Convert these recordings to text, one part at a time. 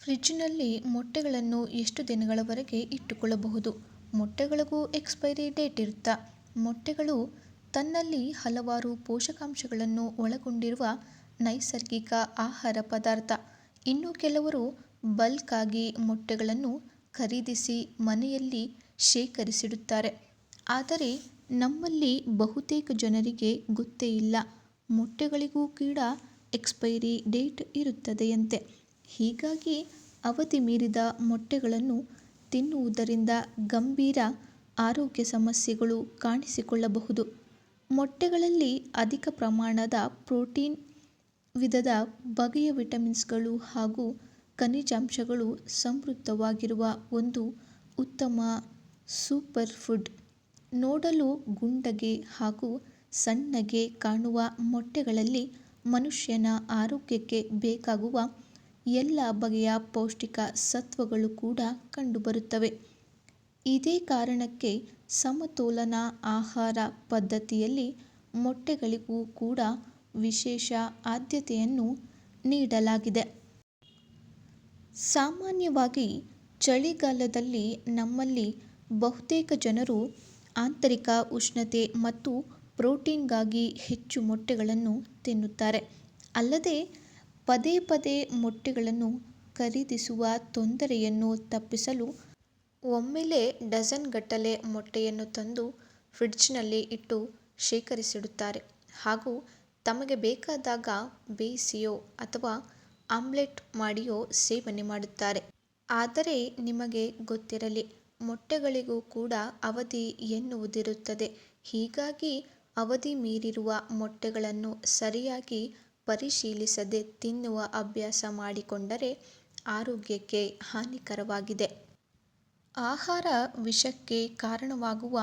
ಫ್ರಿಡ್ಜ್‌ನಲ್ಲಿ ಮೊಟ್ಟೆಗಳನ್ನು ಎಷ್ಟು ದಿನಗಳವರೆಗೆ ಇಟ್ಟುಕೊಳ್ಳಬಹುದು? ಮೊಟ್ಟೆಗಳಿಗೂ ಎಕ್ಸ್‌ಪೈರಿ ಡೇಟ್ ಇರುತ್ತಾ? ಮೊಟ್ಟೆಗಳು ತನ್ನಲ್ಲಿ ಹಲವಾರು ಪೋಷಕಾಂಶಗಳನ್ನು ಒಳಗೊಂಡಿರುವ ನೈಸರ್ಗಿಕ ಆಹಾರ ಪದಾರ್ಥ. ಇನ್ನು ಕೆಲವರು ಬಲ್ಕ್ ಆಗಿ ಮೊಟ್ಟೆಗಳನ್ನು ಖರೀದಿಸಿ ಮನೆಯಲ್ಲಿ ಶೇಖರಿಸಿಡುತ್ತಾರೆ. ಆದರೆ ನಮ್ಮಲ್ಲಿ ಬಹುತೇಕ ಜನರಿಗೆ ಗೊತ್ತೇ ಇಲ್ಲ, ಮೊಟ್ಟೆಗಳಿಗೂ ಕೂಡ ಎಕ್ಸ್‌ಪೈರಿ ಡೇಟ್ ಇರುತ್ತದೆಯಂತೆ. ಹೀಗಾಗಿ ಅವಧಿ ಮೀರಿದ ಮೊಟ್ಟೆಗಳನ್ನು ತಿನ್ನುವುದರಿಂದ ಗಂಭೀರ ಆರೋಗ್ಯ ಸಮಸ್ಯೆಗಳು ಕಾಣಿಸಿಕೊಳ್ಳಬಹುದು. ಮೊಟ್ಟೆಗಳಲ್ಲಿ ಅಧಿಕ ಪ್ರಮಾಣದ ಪ್ರೋಟೀನ್, ವಿವಿಧ ಬಗೆಯ ವಿಟಮಿನ್ಸ್ಗಳು ಹಾಗೂ ಖನಿಜಾಂಶಗಳು ಸಮೃದ್ಧವಾಗಿರುವ ಒಂದು ಉತ್ತಮ ಸೂಪರ್ ಫುಡ್. ನೋಡಲು ಗುಂಡಗೆ ಹಾಗೂ ಸಣ್ಣಗೆ ಕಾಣುವ ಮೊಟ್ಟೆಗಳಲ್ಲಿ ಮನುಷ್ಯನ ಆರೋಗ್ಯಕ್ಕೆ ಬೇಕಾಗುವ ಎಲ್ಲ ಬಗೆಯ ಪೌಷ್ಟಿಕ ಸತ್ವಗಳು ಕೂಡ ಕಂಡುಬರುತ್ತವೆ. ಇದೇ ಕಾರಣಕ್ಕೆ ಸಮತೋಲನ ಆಹಾರ ಪದ್ಧತಿಯಲ್ಲಿ ಮೊಟ್ಟೆಗಳಿಗೂ ಕೂಡ ವಿಶೇಷ ಆದ್ಯತೆಯನ್ನು ನೀಡಲಾಗಿದೆ. ಸಾಮಾನ್ಯವಾಗಿ ಚಳಿಗಾಲದಲ್ಲಿ ನಮ್ಮಲ್ಲಿ ಬಹುತೇಕ ಜನರು ಆಂತರಿಕ ಉಷ್ಣತೆ ಮತ್ತು ಪ್ರೋಟೀನ್‌ಗಾಗಿ ಹೆಚ್ಚು ಮೊಟ್ಟೆಗಳನ್ನು ತಿನ್ನುತ್ತಾರೆ. ಅಲ್ಲದೆ ಪದೇ ಪದೇ ಮೊಟ್ಟೆಗಳನ್ನು ಖರೀದಿಸುವ ತೊಂದರೆಯನ್ನು ತಪ್ಪಿಸಲು ಒಮ್ಮೆಲೇ ಡಜನ್‌ಗಟ್ಟಲೆ ಮೊಟ್ಟೆಯನ್ನು ತಂದು ಫ್ರಿಡ್ಜ್‌ನಲ್ಲಿ ಇಟ್ಟು ಶೇಖರಿಸಿಡುತ್ತಾರೆ ಹಾಗೂ ತಮಗೆ ಬೇಕಾದಾಗ ಬೇಯಿಸಿಯೋ ಅಥವಾ ಆಮ್ಲೆಟ್ ಮಾಡಿಯೋ ಸೇವನೆ ಮಾಡುತ್ತಾರೆ. ಆದರೆ ನಿಮಗೆ ಗೊತ್ತಿರಲಿ, ಮೊಟ್ಟೆಗಳಿಗೂ ಕೂಡ ಅವಧಿ ಎನ್ನುವುದಿರುತ್ತದೆ. ಹೀಗಾಗಿ ಅವಧಿ ಮೀರಿರುವ ಮೊಟ್ಟೆಗಳನ್ನು ಸರಿಯಾಗಿ ಪರಿಶೀಲಿಸದೆ ತಿನ್ನುವ ಅಭ್ಯಾಸ ಮಾಡಿಕೊಂಡರೆ ಆರೋಗ್ಯಕ್ಕೆ ಹಾನಿಕರವಾಗಿದೆ. ಆಹಾರ ವಿಷಕ್ಕೆ ಕಾರಣವಾಗುವ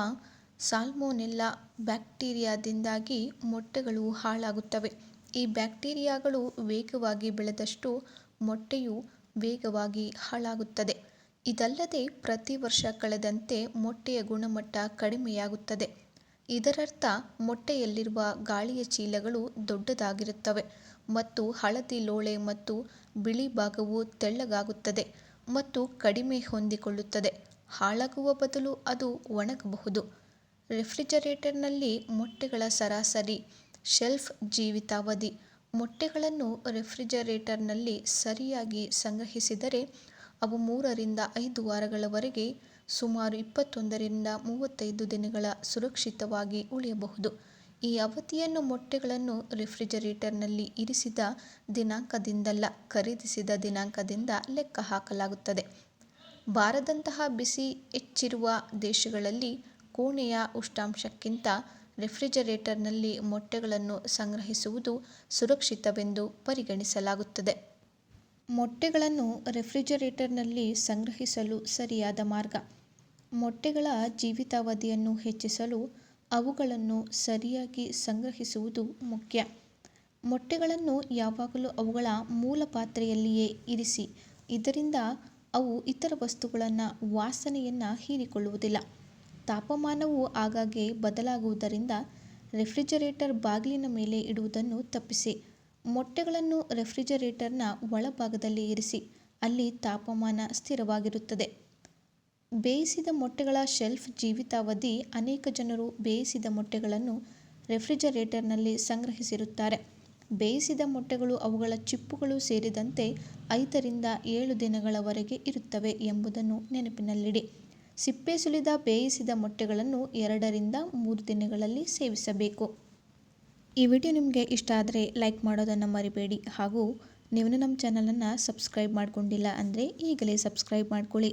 ಸಾಲ್ಮೊನೆಲ್ಲಾ ಬ್ಯಾಕ್ಟೀರಿಯಾದಿಂದಾಗಿ ಮೊಟ್ಟೆಗಳು ಹಾಳಾಗುತ್ತವೆ. ಈ ಬ್ಯಾಕ್ಟೀರಿಯಾಗಳು ವೇಗವಾಗಿ ಬೆಳೆದಷ್ಟು ಮೊಟ್ಟೆಯೂ ವೇಗವಾಗಿ ಹಾಳಾಗುತ್ತದೆ. ಇದಲ್ಲದೆ ಪ್ರತಿ ವರ್ಷ ಕಳೆದಂತೆ ಮೊಟ್ಟೆಯ ಗುಣಮಟ್ಟ ಕಡಿಮೆಯಾಗುತ್ತದೆ. ಇದರರ್ಥ ಮೊಟ್ಟೆಯಲ್ಲಿರುವ ಗಾಳಿಯ ಚೀಲಗಳು ದೊಡ್ಡದಾಗಿರುತ್ತವೆ ಮತ್ತು ಹಳದಿ ಲೋಳೆ ಮತ್ತು ಬಿಳಿ ಭಾಗವು ತೆಳ್ಳಗಾಗುತ್ತದೆ ಮತ್ತು ಕಡಿಮೆ ಹೊಂದಿಕೊಳ್ಳುತ್ತದೆ. ಹಾಳಾಗುವ ಬದಲು ಅದು ಒಣಗಬಹುದು. ರೆಫ್ರಿಜರೇಟರ್‌ನಲ್ಲಿ ಮೊಟ್ಟೆಗಳ ಸರಾಸರಿ ಶೆಲ್ಫ್ ಜೀವಿತಾವಧಿ. ಮೊಟ್ಟೆಗಳನ್ನು ರೆಫ್ರಿಜರೇಟರ್‌ನಲ್ಲಿ ಸರಿಯಾಗಿ ಸಂಗ್ರಹಿಸಿದರೆ ಅವು 3 ರಿಂದ 5 ವಾರಗಳವರೆಗೆ ಸುಮಾರು 21 ರಿಂದ 35 ದಿನಗಳ ಸುರಕ್ಷಿತವಾಗಿ ಉಳಿಯಬಹುದು. ಈ ಅವಧಿಯನ್ನು ಮೊಟ್ಟೆಗಳನ್ನು ರೆಫ್ರಿಜರೇಟರ್‌ನಲ್ಲಿ ಇರಿಸಿದ ದಿನಾಂಕದಿಂದಲ್ಲ, ಖರೀದಿಸಿದ ದಿನಾಂಕದಿಂದ ಲೆಕ್ಕ ಹಾಕಲಾಗುತ್ತದೆ. ಭಾರತದಂತಹ ಬಿಸಿ ಹೆಚ್ಚಿರುವ ದೇಶಗಳಲ್ಲಿ ಕೋಣೆಯ ಉಷ್ಣಾಂಶಕ್ಕಿಂತ ರೆಫ್ರಿಜರೇಟರ್‌ನಲ್ಲಿ ಮೊಟ್ಟೆಗಳನ್ನು ಸಂಗ್ರಹಿಸುವುದು ಸುರಕ್ಷಿತವೆಂದು ಪರಿಗಣಿಸಲಾಗುತ್ತದೆ. ಮೊಟ್ಟೆಗಳನ್ನು ರೆಫ್ರಿಜರೇಟರ್‌ನಲ್ಲಿ ಸಂಗ್ರಹಿಸಲು ಸರಿಯಾದ ಮಾರ್ಗ. ಮೊಟ್ಟೆಗಳ ಜೀವಿತಾವಧಿಯನ್ನು ಹೆಚ್ಚಿಸಲು ಅವುಗಳನ್ನು ಸರಿಯಾಗಿ ಸಂಗ್ರಹಿಸುವುದು ಮುಖ್ಯ. ಮೊಟ್ಟೆಗಳನ್ನು ಯಾವಾಗಲೂ ಅವುಗಳ ಮೂಲ ಪಾತ್ರೆಯಲ್ಲಿಯೇ ಇರಿಸಿ. ಇದರಿಂದ ಅವು ಇತರ ವಸ್ತುಗಳ ವಾಸನೆಯನ್ನು ಹೀರಿಕೊಳ್ಳುವುದಿಲ್ಲ. ತಾಪಮಾನವು ಆಗಾಗ್ಗೆ ಬದಲಾಗುವುದರಿಂದ ರೆಫ್ರಿಜರೇಟರ್ ಬಾಗಿಲಿನ ಮೇಲೆ ಇಡುವುದನ್ನು ತಪ್ಪಿಸಿ. ಮೊಟ್ಟೆಗಳನ್ನು ರೆಫ್ರಿಜರೇಟರ್‌ನ ಒಳಭಾಗದಲ್ಲಿ ಇರಿಸಿ. ಅಲ್ಲಿ ತಾಪಮಾನ ಸ್ಥಿರವಾಗಿರುತ್ತದೆ. ಬೇಯಿಸಿದ ಮೊಟ್ಟೆಗಳ ಶೆಲ್ಫ್ ಜೀವಿತಾವಧಿ. ಅನೇಕ ಜನರು ಬೇಯಿಸಿದ ಮೊಟ್ಟೆಗಳನ್ನು ರೆಫ್ರಿಜರೇಟರ್‌ನಲ್ಲಿ ಸಂಗ್ರಹಿಸಿರುತ್ತಾರೆ. ಬೇಯಿಸಿದ ಮೊಟ್ಟೆಗಳು ಅವುಗಳ ಚಿಪ್ಪುಗಳು ಸೇರಿದಂತೆ 5 ರಿಂದ 7 ದಿನಗಳವರೆಗೆ ಇರುತ್ತವೆ ಎಂಬುದನ್ನು ನೆನಪಿನಲ್ಲಿಡಿ. ಸಿಪ್ಪೆ ಸುಲಿದ ಬೇಯಿಸಿದ ಮೊಟ್ಟೆಗಳನ್ನು 2 ರಿಂದ 3 ದಿನಗಳಲ್ಲಿ ಸೇವಿಸಬೇಕು. ಈ ವಿಡಿಯೋ ನಿಮಗೆ ಇಷ್ಟ ಆದರೆ ಲೈಕ್ ಮಾಡೋದನ್ನು ಮರಿಬೇಡಿ ಹಾಗೂ ನೀವು ನಮ್ಮ ಚಾನಲನ್ನು ಸಬ್ಸ್ಕ್ರೈಬ್ ಮಾಡಿಕೊಂಡಿಲ್ಲ ಅಂದರೆ ಈಗಲೇ ಸಬ್ಸ್ಕ್ರೈಬ್ ಮಾಡ್ಕೊಳ್ಳಿ.